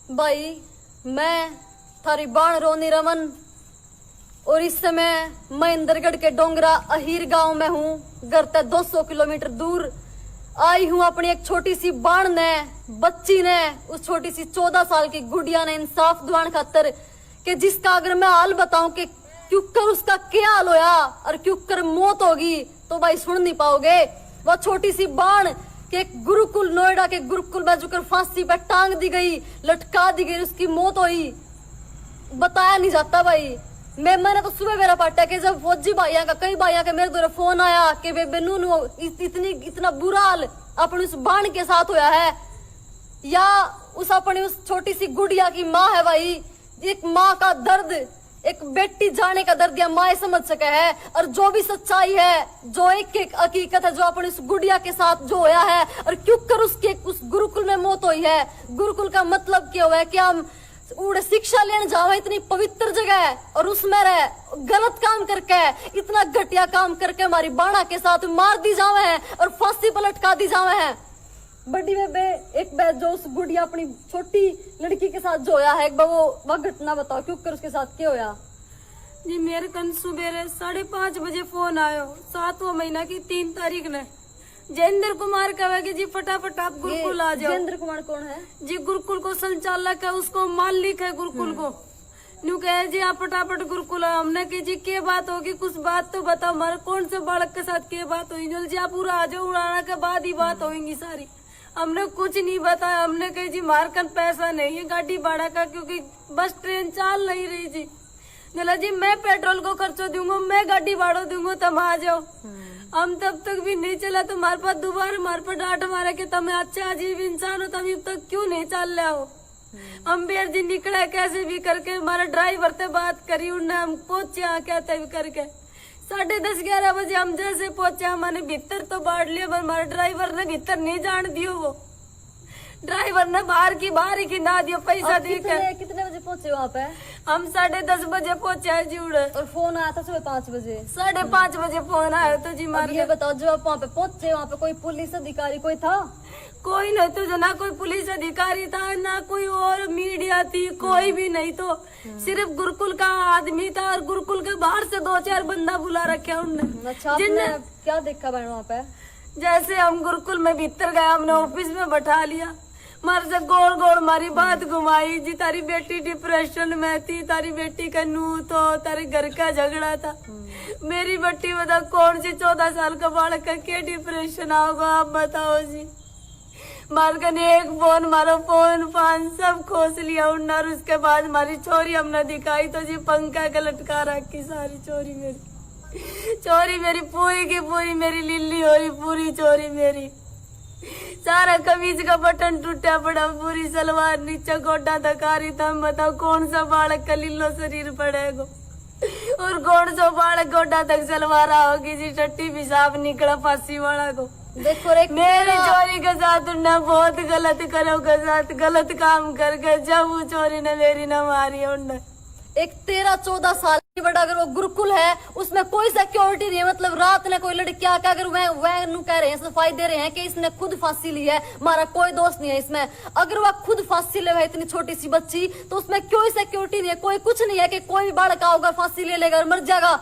भाई मैं थारी बाण रोनी रमन और इस समय महेंद्रगढ़ के डोंगरा अहीर गांव में हूँ। घर से 200 किलोमीटर दूर आई हूँ अपनी एक छोटी सी बाण ने बच्ची ने उस छोटी सी 14 साल की गुड़िया ने इंसाफ दिवान खातर कि जिसका अगर मैं हाल बताऊं कि क्यों कर उसका क्या हाल होया और क्यों कर मौत होगी तो भाई सुन नहीं पाओगे। वह छोटी सी बाण के गुरुकुल नोएडा के गुरुकुल में जुकर फांसी पर टांग दी गई, लटका दी गई, उसकी मौत हुई। बताया नहीं जाता भाई। मैंने तो सुबह मेरा पाटा कि जब फौजी भाइयों का कई भाइयों का मेरे द्वारा फोन आया कि बेबे नूनू इतना बुरा हाल अपनी उस बाण के साथ होया है या उस अपनी उस छोटी सी गुड़िया की माँ है भाई। एक माँ का दर्द, एक बेटी जाने का दर्द या माँ समझ सके है। और जो भी सच्चाई है, जो एक हकीकत है जो अपनी उस गुड़िया के साथ जो होया है और क्यों कर उसके उस गुरुकुल में मौत हुई है। गुरुकुल का मतलब क्या हुआ है कि हम उड़े शिक्षा लेने जावे, इतनी पवित्र जगह है और उसमें रहे गलत काम करके, इतना घटिया काम करके हमारी बाणा के साथ मार दी जावे है और फांसी पर लटका दी जावे है। बड़ी बेबे एक बार जो उस गुड़िया अपनी छोटी लड़की के साथ जो होया है एक बार वो घटना बताओ क्यों कर उसके साथ क्या होया। जी मेरे कल सुबह 5:30 बजे फोन आयो 7वां महीना की 3 तारीख ने। जयेंद्र कुमार कहेगा जी फटाफट आप गुरुकुल आ जाओ। जयेंद्र कुमार कौन है जी? गुरुकुल को संचालक है, उसको मालिक है गुरुकुल को। न्यू कहे जी आप फटाफट गुरुकुल आओ। हमने कही जी क्या बात होगी, कुछ बात तो बताओ, हमारे कौन से बालक के साथ क्या बात हुई। जो जी आप पूरा आ जाओ, उड़ाना के बाद ही बात होगी सारी। हमने कुछ नहीं बताया। हमने कही जी मारकन पैसा नहीं है गाड़ी भाड़ा का क्योंकि बस ट्रेन चल नहीं रही जी। बोला जी मैं पेट्रोल को खर्चो दूंगा, मैं गाड़ी भाड़ा दूंगा, तुम आ जाओ। हम तब तक भी नहीं चला तो हमारे पास दोबारा हमारे पर डांट मारा कि तुम अच्छा अजीब इंसान हो, तुम अब तक क्यों नहीं चल रहे हो। हम भी अर्जी निकला कैसे भी करके, हमारा ड्राइवर से बात करी, उन्हें हम पहुंचे कहते भी करके 10:30-11 बजे हम जैसे पहुंचे हमने भीतर तो बांट लिया पर हमारे ड्राइवर ने भीतर नहीं जान दियो। वो ड्राइवर ने बाहर की ना दियो पैसा देकर। कितने बजे पहुंचे वहाँ पे? हम 10:30 बजे पहुंचे जी उड़े। और फोन आया था सुबह 5 बजे? 5:30 बजे फोन आया तो जी मार। ये बताओ जब आप वहाँ पे पहुंचे वहाँ पे कोई पुलिस अधिकारी कोई था? कोई नहीं तो जो, ना कोई पुलिस अधिकारी था ना कोई और मीडिया थी, कोई भी नहीं। तो सिर्फ गुरुकुल का आदमी था और गुरुकुल के बाहर से 2-4 बंदा बुला रखे उनने। अच्छा जिनने क्या देखा बहन वहाँ पे? जैसे हम गुरुकुल में भीतर गए, हमने ऑफिस में बैठा लिया, मार से गोल गोल मारी बात घुमाई जी। तारी बेटी डिप्रेशन में थी, तारी बेटी का नू तो तारे घर का झगड़ा था। मेरी बेटी बता कौन सी 14 साल का बालक का क्या डिप्रेशन आओगा आप बताओ जी। मारकर एक फोन मारो फोन फान सब खोस लिया उन्ना। और उसके बाद हमारी चोरी हमने दिखाई तो जी पंखा का लटका रखी सारी चोरी मेरी पूरी की पूरी मेरी लिल्ली हो रही, पूरी चोरी मेरी। सारा कमीज का बटन टूटा पड़ा, पूरी सलवार नीचे गोड्डा तक आ रही था। बताओ कौन सा बालक का लिल्लो शरीर पड़ेगा और कौन सा बालक गोड्डा तक सलवार होगी जी। टट्टी पेशाब निकला फांसी वाला को। देखो मेरी चोरी के साथ उन्हें बहुत गलत करो के साथ गलत काम करके जब वो चोरी ने मेरी न मारी उन्हें। एक 13-14 साल की बड़ा अगर वो गुरुकुल है उसमें कोई सिक्योरिटी नहीं है। मतलब रात ने कोई लड़की आकर अगर वह कह रहे हैं सफाई दे रहे हैं कि इसने खुद फांसी ली है, हमारा कोई दोस्त नहीं है इसमें। अगर वह खुद फांसी ले है इतनी छोटी सी बच्ची तो उसमें कोई सिक्योरिटी नहीं है, कोई कुछ नहीं है कि कोई भी बालक होगा फांसी ले लेगा और मर जाएगा।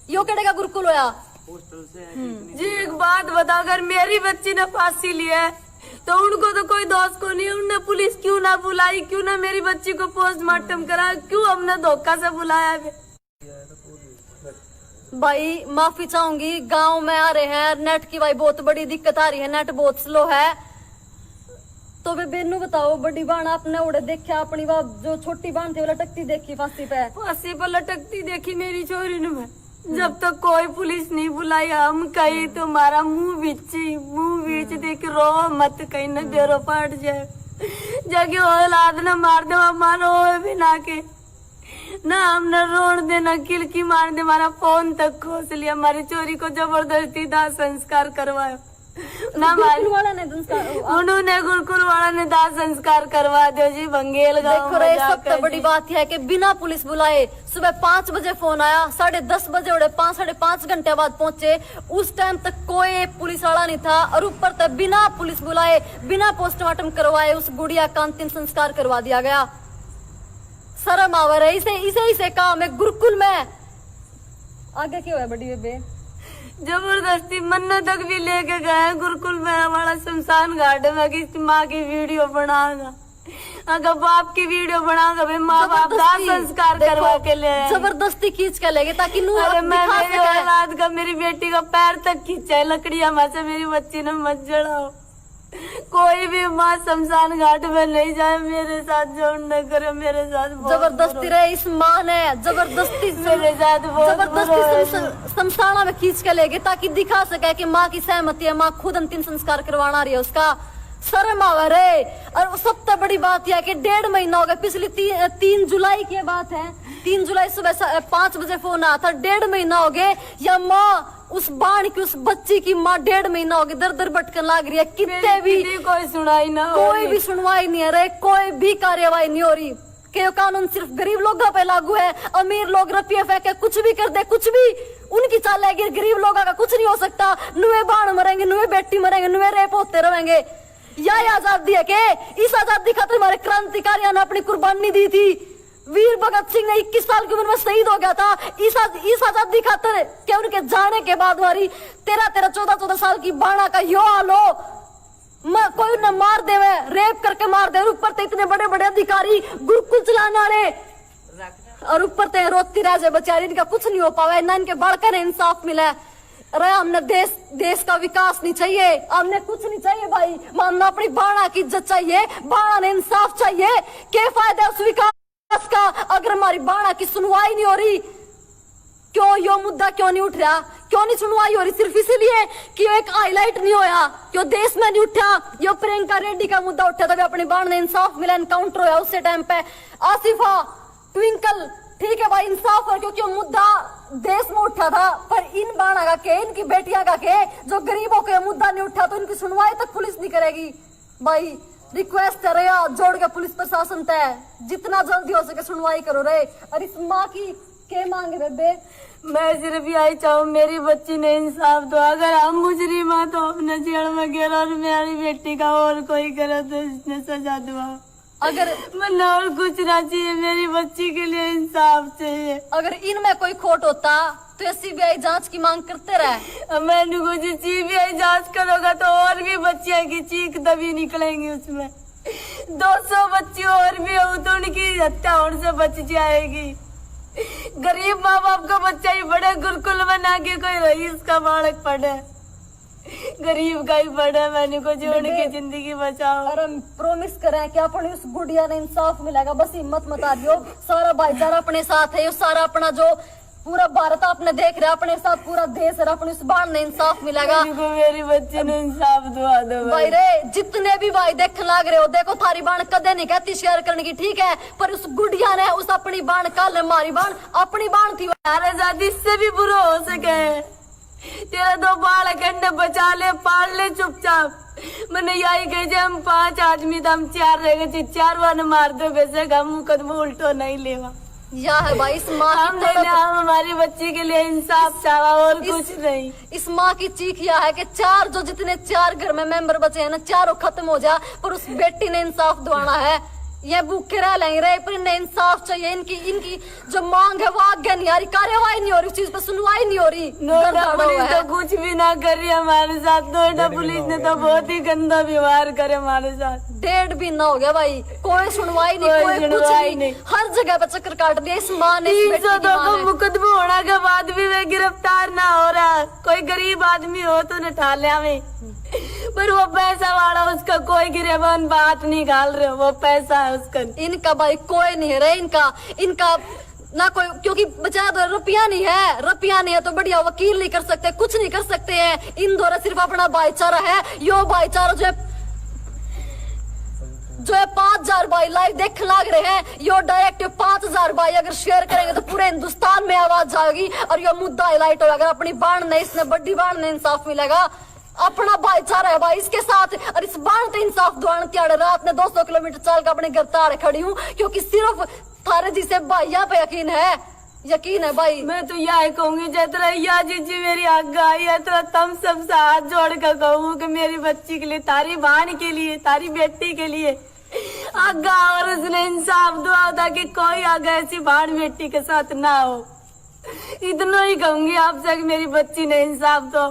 यो कहेगा गुरुकुल होया जी। एक बात बताओ, अगर मेरी बच्ची ने फांसी ली है तो उनको तो कोई दोस्त को नहीं। उनने पुलिस क्यों ना बुलाई, क्यों ना मेरी बच्ची को पोस्टमार्टम करा, क्यों हमने धोखा से बुलाया? भाई माफी चाहूंगी, गांव में आ रहे हैं, नेट की भाई बहुत बड़ी दिक्कत आ रही है, नेट बहुत स्लो है। तो वे बेनू बताओ बड़ी बाण आपने उड़े देखा अपनी जो छोटी बाण थी वो लटकती देखी फांसी पर लटकती देखी मेरी चोरी ने। जब तक कोई पुलिस नहीं बुलाई हम कहीं तुम्हारा मुंह बीच देख रो मत, कहीं न बेरो पाट जाए जगह औलाद न मार दो हमारा भी ना के ना हमने रोन देना किलकी मार दे, हमारा फोन तक खोस लिया, हमारी चोरी को जबरदस्ती दाह संस्कार करवाया। ना गुरुकुल वाला ने संस्कार उन्होंने गुरुकुल वाला ने दाह संस्कार करवा दियो जी बंगेल गाँव देखो रे, सबसे बड़ी बात यह है कि बिना पुलिस बुलाए सुबह 5 बजे फोन आया, 10:30 बजे उड़े 5-5.5 घंटे बाद पहुंचे। उस टाइम तक कोई पुलिस वाला नहीं था और ऊपर तक बिना पुलिस बुलाए बिना पोस्टमार्टम करवाए उस गुड़िया का अंतिम संस्कार करवा दिया गया। शर्म आवर है इसे काम है गुरुकुल में। आगे क्यों है बड़ी बेबे? जबरदस्ती मन्नत तक भी लेके गए गुरुकुल में हमारा शमशान घाट में कि इसकी माँ की वीडियो बनागा, अगर बाप की वीडियो बनागा भाई माँ बाप दाह संस्कार करवा के ले आए। जबरदस्ती खींच के ले गए ताकि नू अरे मैं दिखा मेरी सके। औलाद का मेरी बेटी का पैर तक खींचा है लकड़ियां माँ से, मेरी बच्ची ने मत जड़ाओ। कोई भी माँ शमशान घाट में नहीं जाए, मेरे साथ जोड़ न करे, मेरे साथ जबरदस्ती रे इस माँ ने जबरदस्ती मेरे साथ जबरदस्ती शमशाना में खींच के ले गए ताकि दिखा सके कि माँ की सहमति है, माँ खुद अंतिम संस्कार करवाना रही है उसका। शर्म आवे रे। और सबसे बड़ी बात यह है कि 1.5 महीना हो गया, पिछली 3 जुलाई की बात है, 3 जुलाई सुबह 5 बजे फोन आया था। 1.5 महीना हो गए या माँ उस बाण की उस बच्ची की माँ 1.5 महीना हो गया दर दर भटकन लाग रही है। कितने भी कोई सुनाई ना, कोई भी सुनवाई नहीं है रे, कोई भी कार्यवाही नहीं हो रही। कि ये कानून सिर्फ गरीब लोगों पे लागू है, अमीर लोग रुपये फेंके कुछ भी कर दे, कुछ भी उनकी चाल है, गरीब लोगों का कुछ नहीं हो सकता। नुए बाण मरेंगे, नुए बेटी मरेंगे, नुए रेप होते रहेंगे। यह आजादी है के? इस आजादी खातिर हमारे क्रांतिकारियों ने अपनी कुर्बानी दी थी। वीर भगत सिंह ने 21 साल की उम्र में शहीद हो गया था इस आजादी खातिर कि उनके जाने के बाद हमारी 13-14 साल की बाणा का यो हाल हो। कोई उन्हें मार देवे, रेप करके मार दे, ऊपर से इतने बड़े बड़े अधिकारी गुरुकुल चलाने वाले, और ऊपर से रोती रह जाए बेचारी, इनका कुछ नहीं हो पावा, ना इनके बालका ने इंसाफ मिला। अरे हमने देश का विकास नहीं चाहिए, हमने कुछ नहीं चाहिए भाई, हमने अपनी बाणा की इज्जत चाहिए, बाणा ने इंसाफ चाहिए। क्या फायदा उस विकास का अगर हमारी बाणा की सुनवाई नहीं हो रही? क्यों यो मुद्दा क्यों नहीं उठ रहा, क्यों नहीं सुनवाई हो रही? सिर्फ इसीलिए कि यो एक हाईलाइट नहीं होया, क्यों देश में नहीं उठा। यो प्रियंका रेड्डी का मुद्दा उठा था, अपनी बाण ने इंसाफ मिला, एनकाउंटर होया उसी टाइम पे। आसिफा ट्विंकल ठीक है भाई इंसाफ हो, क्योंकि मुद्दा देश में उठा था, पर इन बाणा का के, इनकी बेटियां का के, जो गरीबों का मुद्दा नहीं उठा तो इनकी सुनवाई तक पुलिस नहीं करेगी। भाई रिक्वेस्ट कर रहे हो जोड़ के पुलिस प्रशासन तय जितना जल्दी हो सके सुनवाई करो रे। और इस माँ की क्या मांगे बेबे? मैं सिर्फ यही चाहूँ मेरी बच्ची ने इंसाफ दो, अगर हम मुजरिम हैं तो अपने जेल में गिर, और मेरी बेटी का और कोई करे तो इसने सजा दो। अगर मन और कुछ ना चाहिए, मेरी बच्ची के लिए इंसाफ चाहिए। अगर इनमें कोई खोट होता तो सीबीआई जांच की मांग करते रहे। मैंने कुछ सीबीआई जांच करोगा तो और भी बच्चियां की चीख दबी निकलेंगी, उसमें 200 बच्ची और भी हो तो उनकी हत्या होने से बच जाएगी। गरीब माँ बाप का बच्चा ही बड़े गुरुकुल में ना कि कोई रईस का बालक पढ़े, गरीब का ही पढ़े। मैंने को जो उनकी जिंदगी बचाओ। और हम प्रोमिस करें कि अपनी उस गुड़िया ने इंसाफ मिलेगा, बस हिम्मत मत हारियो। सारा भाईचारा अपने साथ है, ये सारा अपना जो पूरा भारत आपने देख रहा अपने साथ, पूरा देश है, अपने उस बाण ने इंसाफ मिलेगा। मेरी बच्ची ने इंसाफ दुआ दो भाई रे। जितने भी भाई देख लाग रहे हो, देखो थारी बाण कदे नहीं कहती शेयर करने की, ठीक है, पर उस गुड़िया ने उस अपनी बाण कल हमारी बाण अपनी बाण थी। अरे जाति इससे भी बुरा हो सके, तेरा 2 बालक अंडे बचा ले, पाल ले चुपचाप। मैंने यही कही हम 5 आदमी तो हम 4 रह गए, 4 बार मार दो, वैसे हम मुकदमा उल्टो नहीं लेवा। या है भाई इस माँ हम हमारी बच्ची के लिए इंसाफ चाहा और कुछ नहीं। इस माँ की चीख यह है कि 4 जो जितने 4 घर में मेंबर बचे हैं ना, चारों खत्म हो जा, पर उस बेटी ने इंसाफ दिलाना है। ये भूखे रह लेंगे रे, पर इन्हें इंसाफ चाहिए। इनकी जो मांग है वो आगे नहीं आ रही, कार्यवाही नहीं हो रही, उस चीज पे सुनवाई नहीं हो रही। नोएडा पुलिस तो कुछ भी ना कर रही हमारे साथ, नोएडा पुलिस ने तो बहुत ही गंदा व्यवहार करे हमारे साथ। 1.5 महीना हो गया भाई, कोई सुनवाई नहीं, कोई कुछ नहीं, हर जगह पे चक्कर काट दिया इस माँ ने। 302 को मुकदमा होने के बाद भी वे गिरफ्तार ना हो रहा। कोई गरीब आदमी हो तो न लिया में, पर वो पैसा वाला उसका कोई गिरेबान बात नहीं निकाल रहे, वो पैसा है उसका। इनका भाई कोई नहीं है रे, इनका ना कोई, क्योंकि बचा दो रुपया नहीं है, रुपया नहीं है तो बढ़िया वकील नहीं कर सकते, कुछ नहीं कर सकते हैं। इन द्वारा सिर्फ अपना भाईचारा है, यो भाईचारा जो है 5000 भाई लाइव देख लाग रहे हैं, यो डायरेक्ट 5000 भाई अगर शेयर करेंगे तो पूरे हिंदुस्तान में आवाज जाएगी और यो मुद्दा हाईलाइट होगा। अगर अपनी बाण ने, इसने बड़ी बाण ने इंसाफ मिलेगा। अपना भाईचारा है भाई इसके साथ। और इस बाण तो इंसाफ दुआन त्याड़े रात में 200 किलोमीटर चाल का अपने घर ताड़े खड़ी हूँ, क्योंकि सिर्फ थारे जिसे भाइया पे यकीन है भाई। मैं तो यह कहूंगी जितना या जीजी मेरी आज्ञा आई है तो तुम सब से हाथ जोड़ कर कहूँ कि मेरी बच्ची के लिए, तारी बहन के लिए, तारी बेटी के लिए आज्ञा, और उसने इंसाफ दुआ था कि कोई आगे ऐसी बहन बेटी के साथ ना हो। इतना ही कहूंगी आपसे कि मेरी बच्ची ने इंसाफ दो।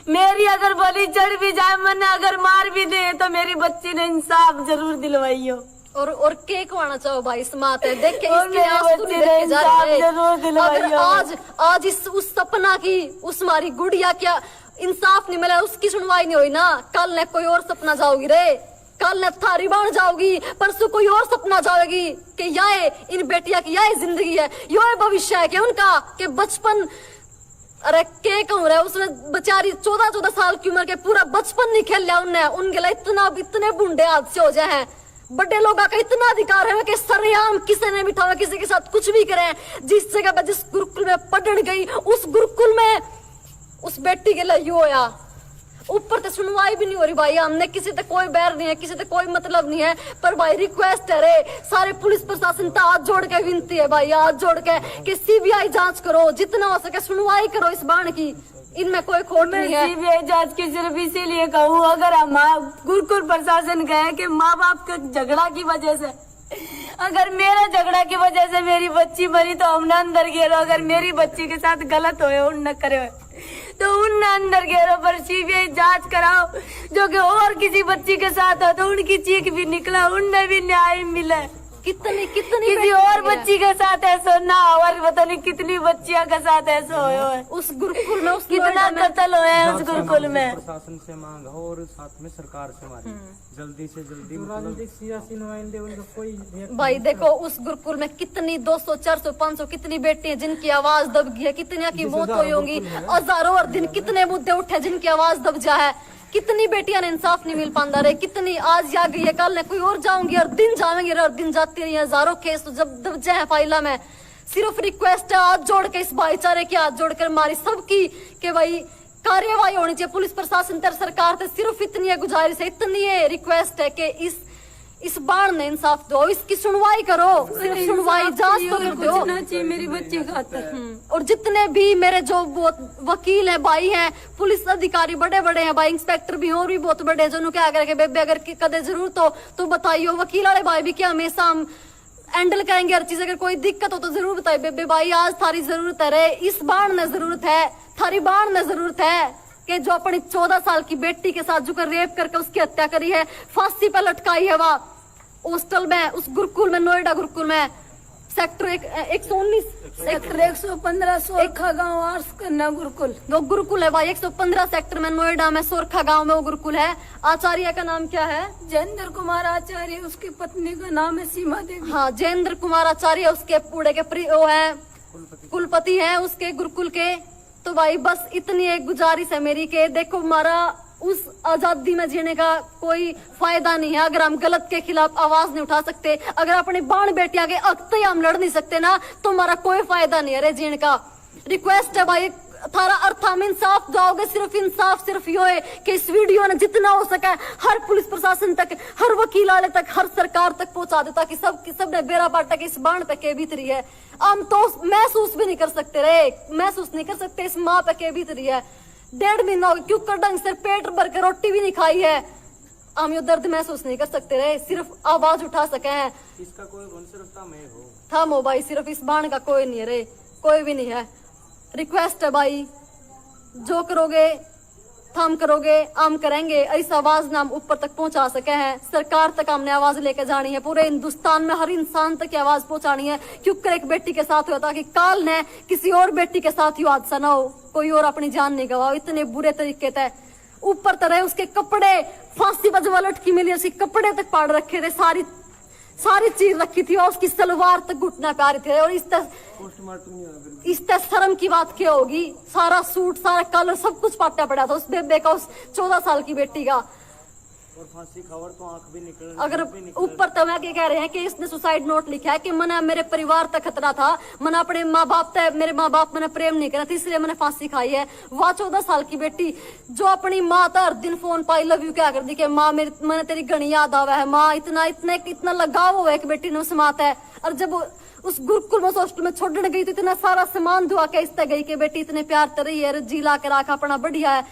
मेरी अगर बलि चढ़ भी जाए, मन अगर मार भी दे, तो मेरी बच्ची ने इंसाफ जरूर दिलवाई हो। और केक वाना चाहो भाई इस मात है देख के, और इसके मेरी आंसू बच्ची देख ने के जा इंसाफ रहे। जरूर दिलवाई अगर हो। आज इस उस सपना की, उस हमारी गुड़िया क्या इंसाफ नहीं मिला, उसकी सुनवाई नहीं हुई ना, कल ने कोई और सपना जाओगी रे, कल ने थारी बन जाओगी, परसों कोई और सपना जाओगी कि यह इन बेटिया की यह जिंदगी है, यो भविष्य है कि उनका के बचपन। अरे के कहूँ रहे, उसमें बेचारी 14 साल की उम्र के पूरा बचपन नहीं खेल लिया उनने, उनके लिए इतने बूढ़े हादसे हो जाए हैं। बड़े लोगों का इतना अधिकार है कि सरेआम किसी ने बिठावा, किसी के साथ कुछ भी करें। जिस जगह पर जिस गुरुकुल में पढ़ने गई, उस गुरुकुल में उस बेटी के लिए यो होया। ऊपर तो सुनवाई भी नहीं हो रही भाई, हमने किसी तक कोई बैर नहीं है, किसी तक कोई मतलब नहीं है, पर भाई रिक्वेस्ट है रे सारे पुलिस प्रशासन का हाथ जोड़ के विनती है भाई, हाथ जोड़ के कि सीबीआई जांच करो, जितना हो सके सुनवाई करो इस बाण की, इनमें कोई खोट नहीं है। सीबीआई जांच की सिर्फ इसीलिए कहूँ, अगर हम गुरुकुल प्रशासन गए कि माँ बाप के झगड़ा की वजह से, अगर मेरे झगड़ा की वजह से मेरी बच्ची मरी तो हमने अंदर घेरो, अगर मेरी बच्ची के साथ गलत हुए उन करे हुए तो उन अंदर घेरो, पर सीबीआई जांच कराओ। जो कि और किसी बच्ची के साथ हो तो उनकी चीख भी निकला, उन्हें भी न्याय मिले। कितनी किसी और बच्ची के साथ ऐसा ना हो, और पता नहीं कितनी बच्चियों के साथ ऐसा हो। उस गुरुकुल में कितना कत्ल हुआ है उस गुरुकुल में। प्रशासन से मांग हो और साथ में सरकार से हमारी जल्दी से जल्दी भाई देखो उस गुरुकुल में कितनी 200, 400, 500 कितनी बेटी है जिनकी आवाज दब गई है, कितनी की मौत हुई होंगी, हजारों और दिन कितने मुद्दे उठे जिनकी आवाज दब जा है, कितनी बेटियां ने इंसाफ नहीं मिल पाता रहे, कितनी आज जा गई है, कल ने कोई और जाऊंगी और दिन जाएंगे और दिन जाती रही, हजारों केस तो जब दब जाए फाइला में। सिर्फ रिक्वेस्ट है हाथ जोड़ के, इस भाईचारे के हाथ जोड़कर हमारी सबकी कि भाई कार्यवाही होनी चाहिए, पुलिस प्रशासन तर सरकार से सिर्फ इतनी है गुजारिश है, इतनी है रिक्वेस्ट है कि इस बाण ने इंसाफ दो, इसकी सुनवाई करो, सिर्फ सुनवाई जांच तो कर दो चाहिए मेरी बच्ची खातर। और जितने भी मेरे जो वकील हैं, भाई हैं, पुलिस अधिकारी बड़े बड़े हैं भाई, इंस्पेक्टर भी और भी बहुत बड़े हैं, जो क्या करके बेबे अगर कदे जरूरत हो तो बताइयो। वकील वाले भाई भी क्या हमेशा हम हैंडल करेंगे हर चीज, अगर कोई दिक्कत हो तो जरूर बताइए बेबे भाई, आज थारी जरूरत है रे, इस बाण ने जरूरत है, थारी बाण ने जरूरत है कि जो अपनी 14 साल की बेटी के साथ जो कर रेप करके उसकी हत्या करी है, फांसी पर लटकाई है, वह हॉस्टल में उस गुरुकुल में, नोएडा गुरुकुल में, सेक्टर 119 सेक्टर 115 सोरखा गाँव आर्स करना गुरुकुल, वो गुरुकुल है भाई 115 सेक्टर में, नोएडा में, सोरखा गांव में वो गुरुकुल है। आचार्य का नाम क्या है? जयेंद्र कुमार आचार्य, उसकी पत्नी का नाम है सीमा देवी। हाँ जयेंद्र कुमार आचार्य उसके पूरे के वो है कुलपति है उसके गुरुकुल के। तो भाई बस इतनी एक गुजारिश है मेरी के देखो हमारा उस आजादी में जीने का कोई फायदा नहीं है अगर हम गलत के खिलाफ आवाज नहीं उठा सकते, अगर अपनी बाण बेटिया के हक से हम लड़ नहीं सकते ना, तो हमारा कोई फायदा नहीं है रे जीने का। रिक्वेस्ट है भाई थारा अर्थ हम इंसाफ जाओगे, सिर्फ इंसाफ सिर्फ यो है कि इस वीडियो ने जितना हो सके हर पुलिस प्रशासन तक, हर वकील वाले तक, हर सरकार तक पहुंचा दे, ताकि सब ने बेरा पाटा के इस बाण पे के भीतरी है। हम तो महसूस भी नहीं कर सकते रे, महसूस नहीं कर सकते इस माँ पे के भीतरी है। 1.5 महीना हो गया क्यों ढंग से पेट भर के रोटी भी नहीं खाई है, हम यो दर्द महसूस नहीं कर सकते रे, सिर्फ आवाज उठा सके हैं। इसका कोई गुण सिर्फ थम हो भाई, सिर्फ इस बाण का कोई नहीं है रे, कोई भी नहीं है। रिक्वेस्ट है भाई जो करोगे थम करोगे हम करेंगे, ऐसी आवाज ना हम ऊपर तक पहुंचा सके हैं, सरकार तक हमने आवाज लेके जानी है, पूरे हिंदुस्तान में हर इंसान तक आवाज पहुंचानी है। क्योंकि एक बेटी के साथ हुआ ताकि काल ने किसी और बेटी के साथ यू हादसा ना हो, कोई और अपनी जान नहीं गवाओ, इतने बुरे तरीके थे। ऊपर तरह उसके कपड़े फांसी पर जो लटकी मिली उसके कपड़े तक पाड़ रखे थे, सारी चीज रखी थी और उसकी सलवार तक घुटना पे आ रही थी। और इस तरह शर्म की बात क्या होगी, सारा सूट सारा कलर सब कुछ पाटा पड़ा था उस बेबे का, उस 14 साल की बेटी का। और फांसी खबर तो आंख भी निकल अगर भी निकल। ऊपर तो मैं कह रहे हैं कि इसने सुसाइड नोट लिखा है कि मैंने मेरे परिवार तक खतरा था, मैंने अपने माँ बाप तक, मेरे माँ बाप मैंने प्रेम नहीं करा था, इसलिए मैंने फांसी खाई है। वह 14 साल की बेटी जो अपनी माँ था हर दिन फोन पर आई लव यू क्या कर दी कि माँ मैंने तेरी घनी याद आवा है, माँ इतना लगाव हुआ है कि बेटी ने उस माँ है। और जब उस गुरुकुल में हॉस्टल में छोड़ने गई तो इतना सारा सामान धुआ के इस गई कि बेटी इतने प्यार कर रही है, जी ला के रखा अपना बढ़िया है।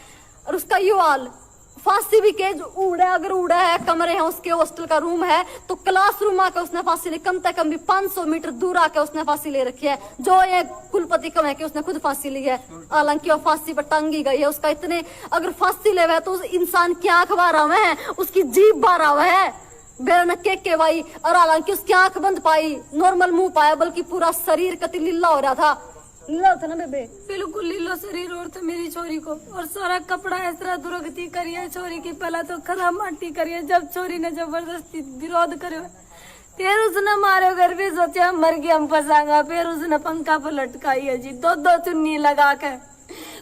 और उसका ये हाल फांसी भी के अगर उड़ा है, कमरे हैं उसके, हॉस्टल का रूम है तो क्लासरूम आकर उसने फांसी ली, कम से कम भी 500 मीटर दूर आकर उसने फांसी ले रखी है। जो ये कुलपति कम है कि उसने खुद फांसी ली है, हालांकि वो फांसी पर टांगी गई है। उसका इतने अगर फांसी ले है तो उस इंसान की आंख बारा हुआ है, उसकी जीभ बारा हुआ है बेरनके के भाई। और हालांकि उसकी आंख बंद पाई, नॉर्मल मुंह पाया, बल्कि पूरा शरीर कति लीला हो रहा था। लीला था ना बेबे, बिल्कुल लीलो शरीर और तो मेरी छोरी को, और सारा कपड़ा इस तरह दुर्गति करिए छोरी की। पहला तो खरा माटी करिए, जब छोरी ने जबरदस्ती विरोध करे फिर उसने मारे घर भी सोचे हम मर गए हम फंसागा, फिर उसने पंखा पर लटकाई है जी 2-2 चुन्नी लगा के।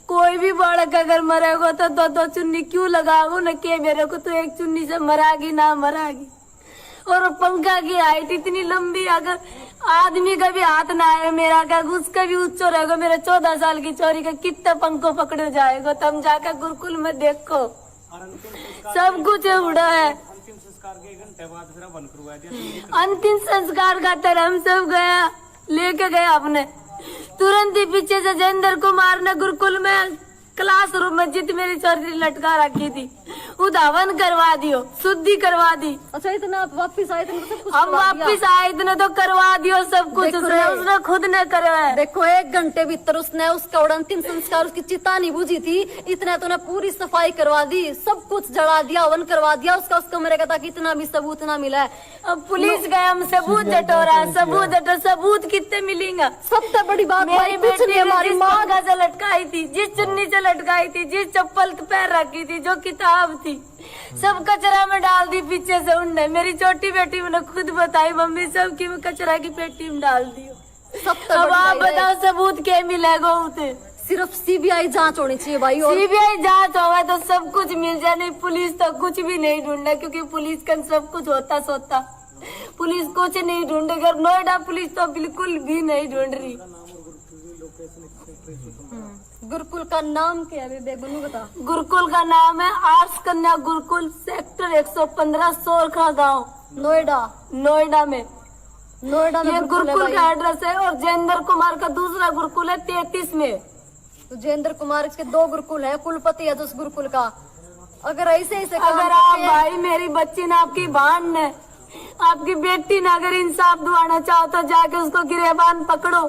कोई भी बालक अगर मरेगा तो 2-2 चुन्नी क्यों लगाओ न के मेरे को तो एक चुन्नी से मरागी ना मरागी। और पंखा की हाइट इतनी लंबी, अगर आदमी का भी हाथ ना आए मेरा क्या उसका भी उच्च रहेगा। मेरे 14 साल की चोरी का कितना पंखो पकड़े जाएगा, तब जाकर गुरुकुल में देखो और अंतिम संस्कार सब कुछ उड़ा है। अंतिम संस्कार के 1 घंटे बाद फिर बंद करवा दिया। अंतिम संस्कार का तरह हम सब गया लेके गया अपने, तुरंत ही पीछे से जयेंद्र कुमार ने गुरुकुल में क्लासरूम में जित मेरी चोरी लटका रखी थी उधावन करवा दियो, शुद्धि करवा दी। अच्छा इतना आप वापिस आए तो सब कुछ हम करवा दिया? वापिस आए इतने तो करवा दियो सब कुछ, देखो उसने खुद ने करा है। देखो 1 घंटे भीतर उसने उसका अंतिम संस्कार, उसकी चिता नहीं बुझी थी, इतने तो ने पूरी सफाई करवा दी, सब कुछ जला दिया, हवन करवा दिया उसका, उस कमरे का, ताकि इतना भी सबूत ना मिला है। अब पुलिस गए हम सबूत जटोरा, सबूत कितने मिलेंगे। सबसे बड़ी बात मेरी भाई, कुछ बेटी नहीं, हमारी जिस माँ पंखा से लटकाई थी, जिस चुन्नी से लटकाई थी, जिस चप्पल पैर रखी थी, जो किताब थी, सब कचरा में डाल दी पीछे से उनने। मेरी छोटी बेटी मैंने खुद बताई मम्मी सब की कचरा की पेटी में डाल दी। सबसे अब आप बड़ी बताओ सबूत क्या मिलेगा उसे? सिर्फ सीबीआई जांच होनी चाहिए भाई। और सीबीआई जांच होगा तो सब कुछ मिल जाए, नहीं पुलिस तो कुछ भी नहीं ढूंढना, क्योंकि पुलिस का सब कुछ होता सोता, पुलिस कुछ नहीं ढूंढेगी। नोएडा पुलिस तो बिल्कुल भी नहीं ढूंढ रही। गुरुकुल का नाम क्या है बेबे, गुरु बता। गुरुकुल का नाम है आर्ट्स कन्या गुरुकुल, सेक्टर 115 सोरखा गांव, नोएडा में ये गुरुकुल का एड्रेस है। और जयेंद्र कुमार का दूसरा गुरुकुल है 33 में। तो जयेंद्र कुमार के 2 गुरुकुल है, कुलपति है तो उस गुरुकुल का। अगर ऐसे अगर आप भाई मेरी बच्ची ने, आपकी बहन ने, आपकी बेटी ने अगर इंसाफ दिलाना चाहो तो जाके उसको गिरेबान पकड़ो।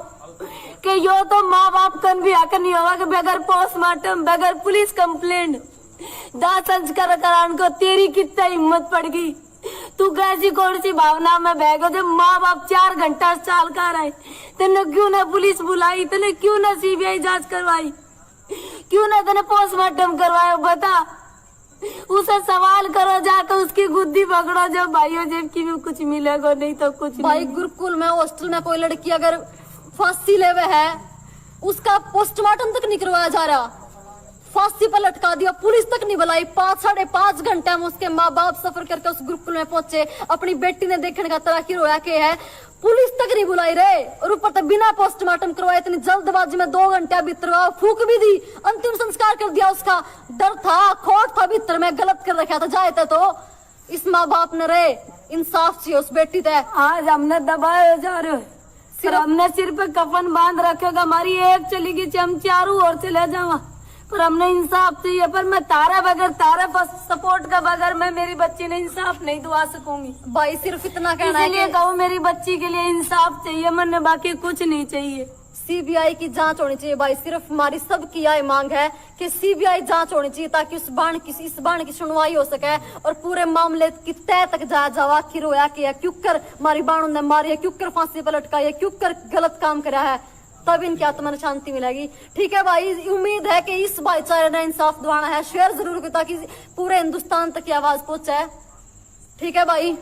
कि यो तो माँ बाप कन भी हक नहीं होगा कि बगैर पोस्टमार्टम, बगैर पुलिस कंप्लेंट दाह संस्कार कराने को तेरी कितना हिम्मत पड़ गई। तू कैसी कौन सी भावना में बह गयो जब माँ बाप 4 घंटा साल का रहे, तेने क्यों ना पुलिस बुलाई, तेने क्यों ना सीबीआई जांच करवाई, क्यों ना तेने पोस्टमार्टम करवाया? बता, उसे सवाल करो, जाकर उसकी गुद्दी पकड़ो। जब भाइयों जेब की भी कुछ मिलेगा, नहीं तो कुछ भाई नहीं। गुरुकुल में हॉस्टल में कोई लड़की अगर फांसी लेवे है, उसका पोस्टमार्टम तक नहीं करवाया जा रहा, फांसी पर लटका दिया, पुलिस तक नहीं बुलाई। 5-5.5 घंटे में उसके माँ बाप सफर करके उस गुरुकुल में पहुंचे, अपनी बेटी ने देखने का तरह की रोया के है, पुलिस तक नहीं बुलाई रे। और ऊपर तक बिना पोस्टमार्टम करवाए इतनी जल्दबाजी में 2 घंटे भीतर फूक भी दी, अंतिम संस्कार कर दिया। उसका डर था, खोट था भीतर में, गलत कर रखा था जाए तो इस माँ बाप ने रे इंसाफ चाहिए उस बेटी तय। आज हमने दबाए जा रहे हो, हमने सिर पे कफन बांध रखेगा, हमारी एक चली गई, हम चारों और चले जावा, पर हमने इंसाफ चाहिए। पर मैं तारा सपोर्ट का बगैर मैं मेरी बच्ची ने इंसाफ नहीं दुआ सकूंगी भाई। सिर्फ इतना कहना है इसलिए कहूँ मेरी बच्ची के लिए इंसाफ चाहिए, मैंने बाकी कुछ नहीं चाहिए। सीबीआई की जांच होनी चाहिए भाई। सिर्फ हमारी सबकी यह मांग है कि सीबीआई जांच होनी चाहिए, ताकि इस बाण की सुनवाई हो सके और पूरे मामले की तय तक जावा। आखिर रोया कि क्यों कर हमारी बाणों ने मारी है, क्यों कर फांसी पर लटकाई है, क्यों कर गलत काम करा है, तब इनकी आत्मा में शांति मिलेगी। ठीक है भाई, उम्मीद है कि इस भाईचारे ने इंसाफ दिलाना है। शेयर जरूर करें ताकि पूरे हिंदुस्तान तक की आवाज पहुंचे। ठीक है भाई।